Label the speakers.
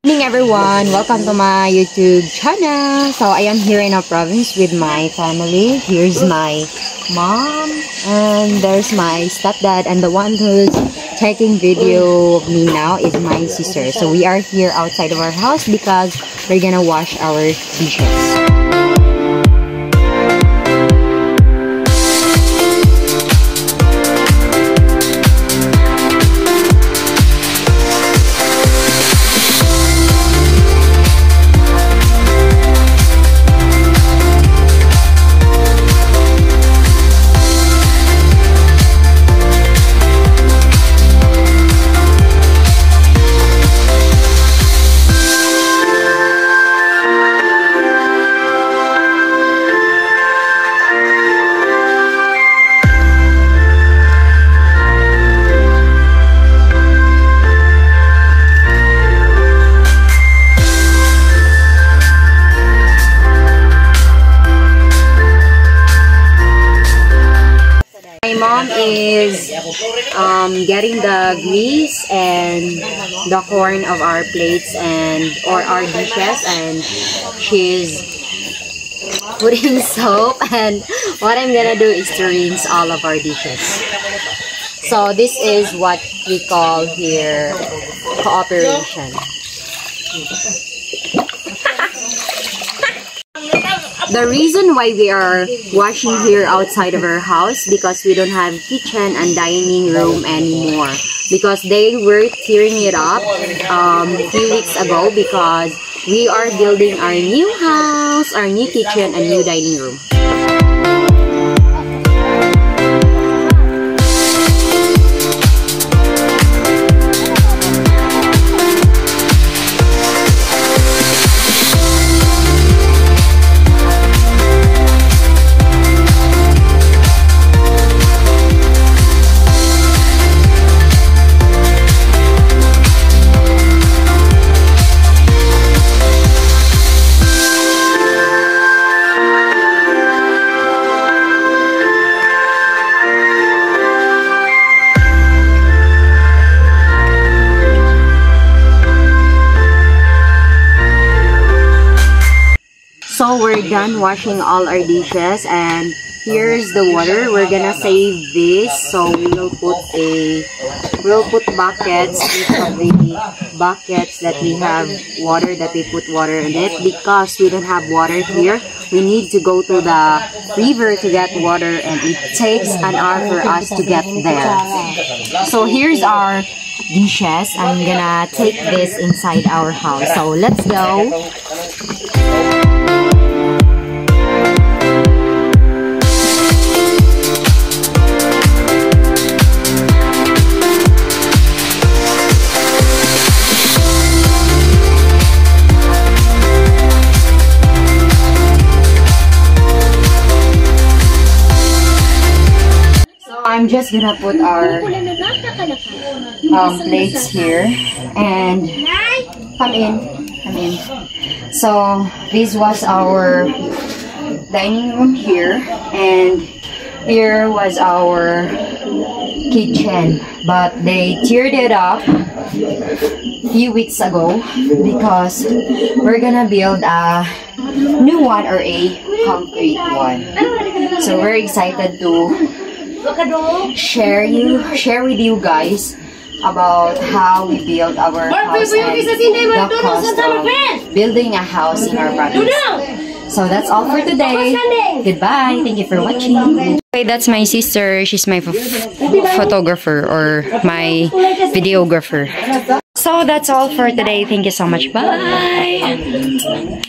Speaker 1: Good evening everyone, welcome to my YouTube channel. So I am here in our province with my family. Here's my mom and there's my stepdad, and the one who's taking video of me now is my sister. So we are here outside of our house because we're gonna wash our dishes. My mom is getting the grease and the corn of our plates or our dishes, and she's putting soap, and what I'm gonna do is to rinse all of our dishes. So this is what we call here cooperation. The reason why we are washing here outside of our house because we don't have kitchen and dining room anymore, because they were tearing it up a few weeks ago because we are building our new house, our new kitchen and new dining room. So we're done washing all our dishes, and here's the water. We're gonna save this, so we'll put buckets, each of the buckets that we have water, that we put water in it, because we don't have water here. We need to go to the river to get water, and it takes an hour for us to get there. So here's our dishes. I'm gonna take this inside our house. So let's go. I'm just gonna put our plates here, and come in. So this was our dining room here, and here was our kitchen, but they teared it up a few weeks ago because we're gonna build a new one, or a concrete one. So we're excited to share with you guys about how we build our house and the cost of building a house in our province. So that's all for today. Goodbye. Thank you for watching. Okay, that's my sister. She's my photographer, or my videographer. So that's all for today. Thank you so much. Bye.